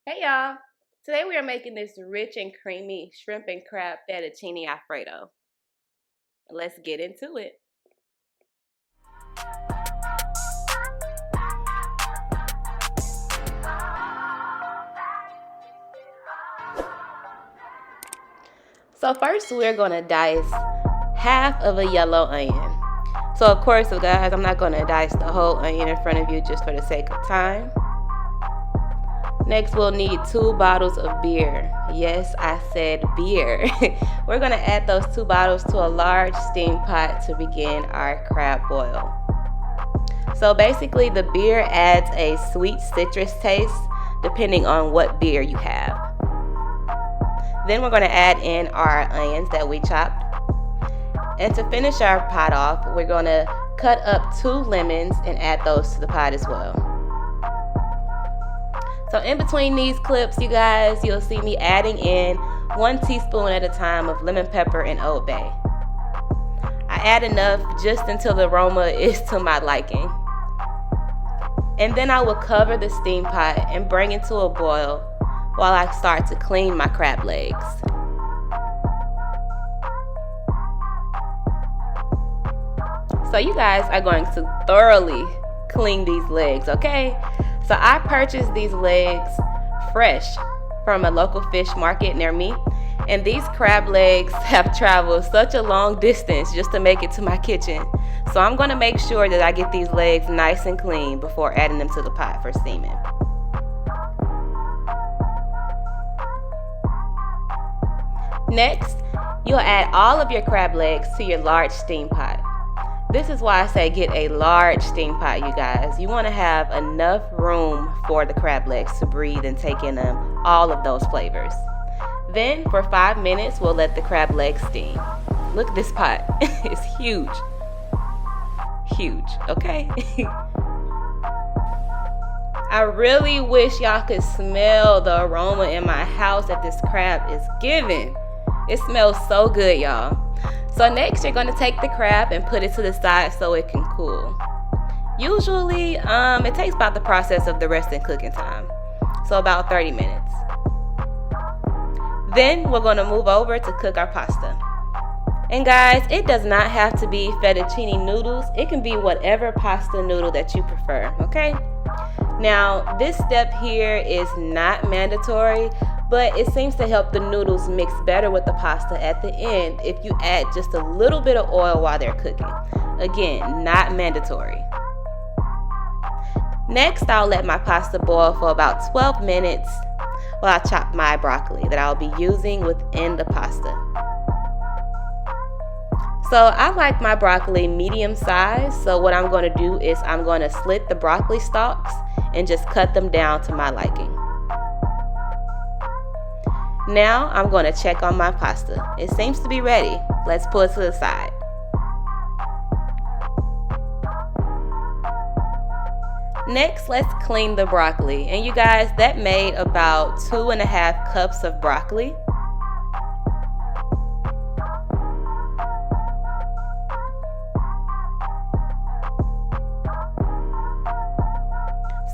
Hey y'all! Today we are making this rich and creamy shrimp and crab fettuccine Alfredo. Let's get into it. So first we're going to dice half of a yellow onion. So of course, guys, I'm not going to dice the whole onion in front of you just for the sake of time. Next, we'll need 2 bottles of beer. Yes, I said beer. We're going to add those 2 bottles to a large steam pot to begin our crab boil. So basically, the beer adds a sweet citrus taste depending on what beer you have. Then we're going to add in our onions that we chopped. And to finish our pot off, we're going to cut up 2 lemons and add those to the pot as well. So in between these clips, you guys, you'll see me adding in 1 teaspoon at a time of lemon pepper and Old Bay. I add enough just until the aroma is to my liking. And then I will cover the steam pot and bring it to a boil while I start to clean my crab legs. So you guys are going to thoroughly clean these legs, okay? So I purchased these legs fresh from a local fish market near me. And these crab legs have traveled such a long distance just to make it to my kitchen. So I'm going to make sure that I get these legs nice and clean before adding them to the pot for steaming. Next, you'll add all of your crab legs to your large steam pot. This is why I say get a large steam pot, you guys. You want to have enough room for the crab legs to breathe and take in all of those flavors. Then for 5 minutes, we'll let the crab legs steam. Look at this pot. It's huge. Huge, okay? I really wish y'all could smell the aroma in my house that this crab is giving. It smells so good, y'all. So next, you're going to take the crab and put it to the side so it can cool. Usually, it takes about the process of the rest and cooking time. So about 30 minutes. Then we're going to move over to cook our pasta. And guys, it does not have to be fettuccine noodles. It can be whatever pasta noodle that you prefer, okay? Now, this step here is not mandatory, but it seems to help the noodles mix better with the pasta at the end if you add just a little bit of oil while they're cooking. Again, not mandatory. Next, I'll let my pasta boil for about 12 minutes while I chop my broccoli that I'll be using within the pasta. So I like my broccoli medium size, so what I'm going to do is I'm going to slit the broccoli stalks and just cut them down to my liking. Now I'm going to check on my pasta. It seems to be ready. Let's pull it to the side. Next, let's clean the broccoli. And you guys, that made about 2.5 cups of broccoli.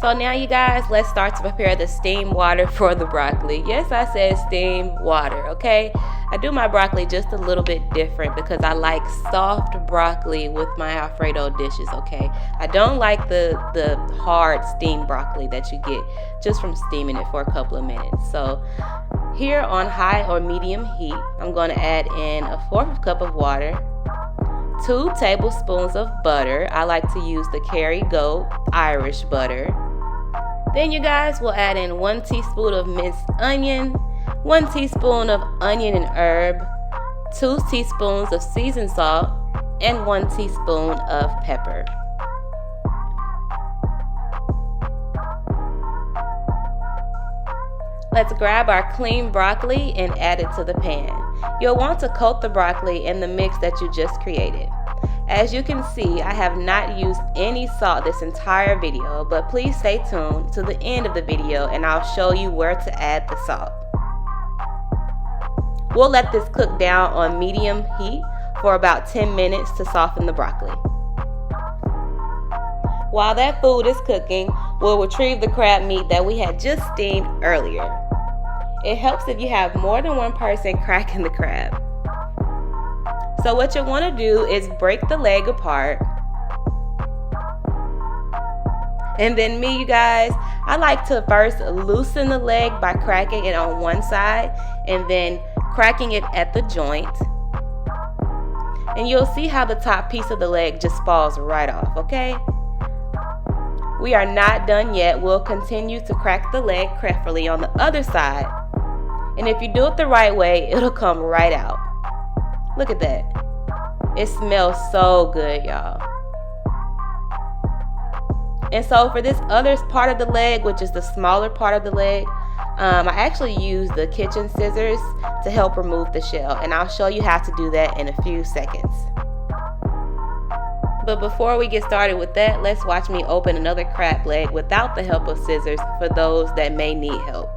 So now you guys, let's start to prepare the steam water for the broccoli. Yes, I said steam water, okay? I do my broccoli just a little bit different because I like soft broccoli with my Alfredo dishes, okay? I don't like the hard steamed broccoli that you get just from steaming it for a couple of minutes. So here on high or medium heat, I'm going to add in a 1/4 cup of water, 2 tablespoons of butter. I like to use the Kerry Irish butter. Then you guys will add in 1 teaspoon of minced onion, 1 teaspoon of onion and herb, 2 teaspoons of seasoned salt, and 1 teaspoon of pepper. Let's grab our clean broccoli and add it to the pan. You'll want to coat the broccoli in the mix that you just created. As you can see, I have not used any salt this entire video, but please stay tuned to the end of the video and I'll show you where to add the salt. We'll let this cook down on medium heat for about 10 minutes to soften the broccoli. While that food is cooking, We'll retrieve the crab meat that we had just steamed earlier. It helps if you have more than one person cracking the crab. So what you want to do is break the leg apart. And then me, you guys, I like to first loosen the leg by cracking it on one side and then cracking it at the joint. And you'll see how the top piece of the leg just falls right off, okay? We are not done yet. We'll continue to crack the leg carefully on the other side. And if you do it the right way, it'll come right out. Look at that. It smells so good, y'all. And so for this other part of the leg, which is the smaller part of the leg, I actually use the kitchen scissors to help remove the shell. And I'll show you how to do that in a few seconds. But before we get started with that, let's watch me open another crab leg without the help of scissors for those that may need help.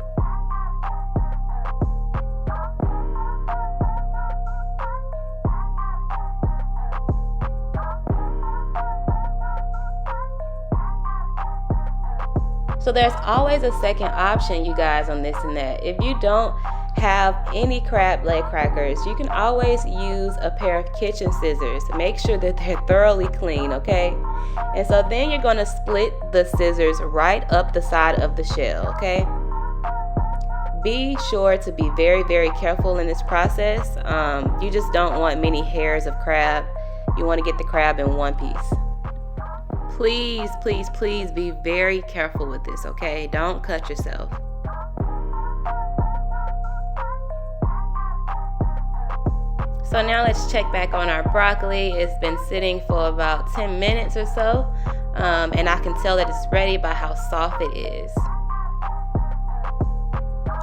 So there's always a second option, you guys, on this and that. If you don't have any crab leg crackers, you can always use a pair of kitchen scissors. Make sure that they're thoroughly clean, okay? And so then you're going to split the scissors right up the side of the shell, okay? Be sure to be very, very careful in this process. You just don't want many hairs of crab. You want to get the crab in one piece. Please, please, please be very careful with this, okay? Don't cut yourself. So now let's check back on our broccoli. It's been sitting for about 10 minutes or so, and I can tell that it's ready by how soft it is.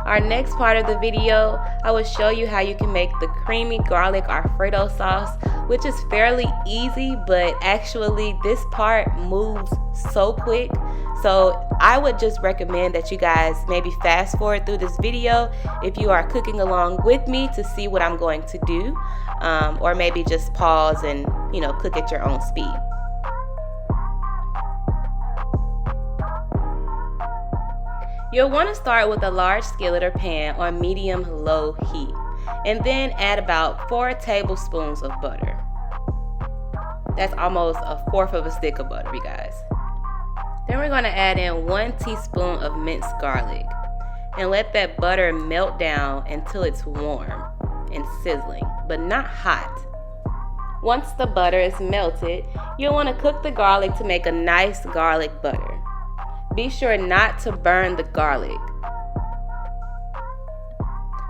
Our next part of the video, I will show you how you can make the creamy garlic Alfredo sauce, which is fairly easy, but actually this part moves so quick. So I would just recommend that you guys maybe fast forward through this video if you are cooking along with me to see what I'm going to do, or maybe just pause and, cook at your own speed. You'll want to start with a large skillet or pan on medium-low heat, and then add about 4 tablespoons of butter. That's almost a fourth of a stick of butter, you guys. Then we're going to add in 1 teaspoon of minced garlic, and let that butter melt down until it's warm and sizzling, but not hot. Once the butter is melted, you'll want to cook the garlic to make a nice garlic butter. Be sure not to burn the garlic.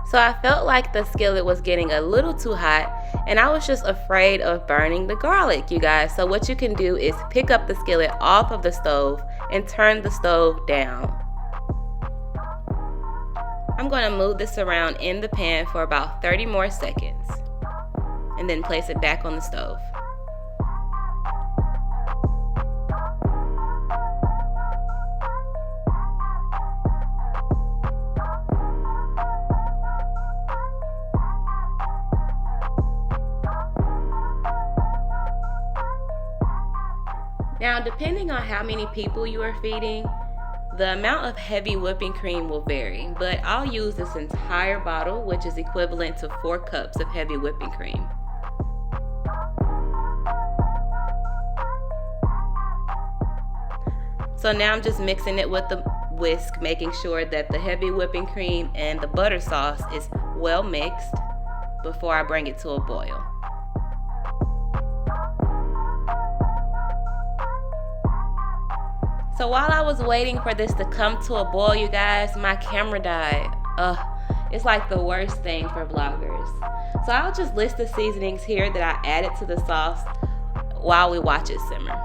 So I felt like the skillet was getting a little too hot, and I was just afraid of burning the garlic, you guys. So what you can do is pick up the skillet off of the stove and turn the stove down. I'm going to move this around in the pan for about 30 more seconds, and then place it back on the stove. Now, depending on how many people you are feeding, the amount of heavy whipping cream will vary, but I'll use this entire bottle, which is equivalent to 4 cups of heavy whipping cream. So now I'm just mixing it with the whisk, making sure that the heavy whipping cream and the butter sauce is well mixed before I bring it to a boil. So while I was waiting for this to come to a boil, you guys, my camera died. It's like the worst thing for vloggers. So I'll just list the seasonings here that I added to the sauce while we watch it simmer.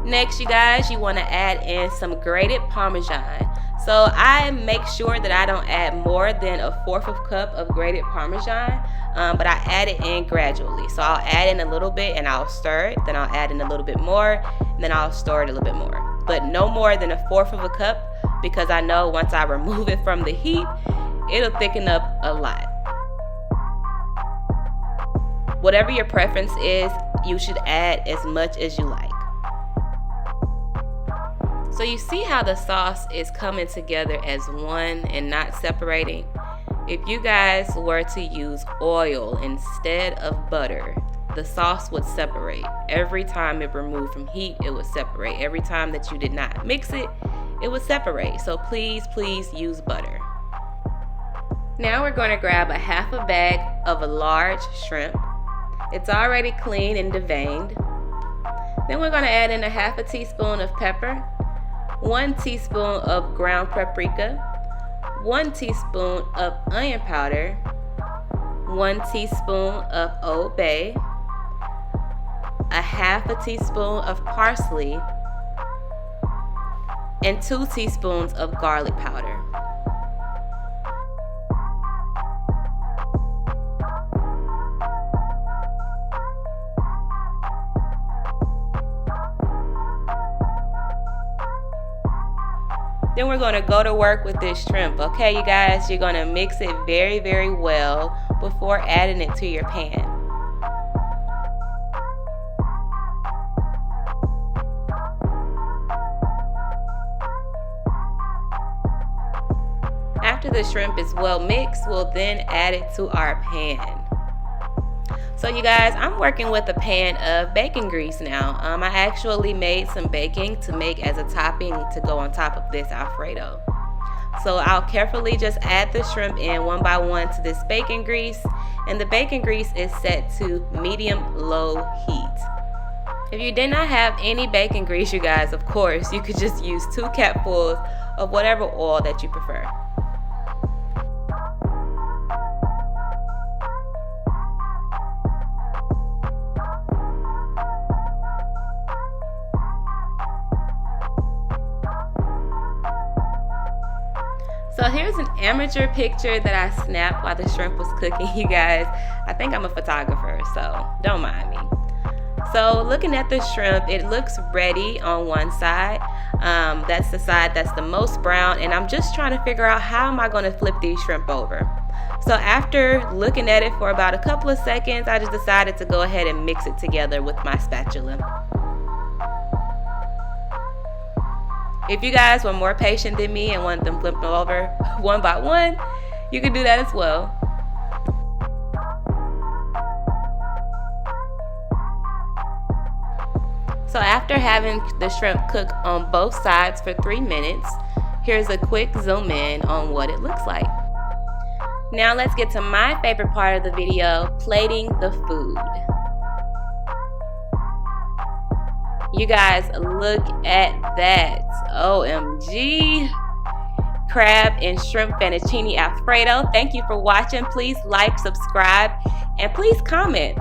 Next, you guys, you want to add in some grated Parmesan. So I make sure that I don't add more than a 1/4 of a cup of grated Parmesan, but I add it in gradually. So I'll add in a little bit and I'll stir it, then I'll add in a little bit more, and then I'll stir it a little bit more. But no more than a 1/4 of a cup, because I know once I remove it from the heat, it'll thicken up a lot. Whatever your preference is, you should add as much as you like. So you see how the sauce is coming together as one and not separating? If you guys were to use oil instead of butter, the sauce would separate. Every time it removed from heat, it would separate. Every time that you did not mix it, it would separate. So please use butter. Now we're going to grab a half a bag of a large shrimp. It's already clean and deveined. Then we're going to add in a half a teaspoon of pepper, 1 teaspoon of ground paprika, 1 teaspoon of onion powder, 1 teaspoon of Old Bay, a half a teaspoon of parsley, and 2 teaspoons of garlic powder. Then we're going to go to work with this shrimp. Okay, you guys, you're going to mix it very well before adding it to your pan. After the shrimp is well mixed, we'll then add it to our pan. So you guys, I'm working with a pan of bacon grease now. I actually made some bacon to make as a topping to go on top of this Alfredo. So I'll carefully just add the shrimp in one by one to this bacon grease, and the bacon grease is set to medium-low heat. If you did not have any bacon grease, you guys, of course, you could just use 2 capfuls of whatever oil that you prefer. So here's an amateur picture that I snapped while the shrimp was cooking, you guys. I think I'm a photographer, so don't mind me. So looking at the shrimp, it looks ready on one side. That's the side that's the most brown, and I'm just trying to figure out how am I going to flip these shrimp over. So after looking at it for about a couple of seconds, I just decided to go ahead and mix it together with my spatula. If you guys were more patient than me and wanted them flipped over one by one, you can do that as well. So after having the shrimp cook on both sides for 3 minutes, here's a quick zoom in on what it looks like. Now let's get to my favorite part of the video, plating the food. You guys, look at that. OMG. Crab and shrimp fettuccine Alfredo. Thank you for watching. Please like, subscribe, and please comment.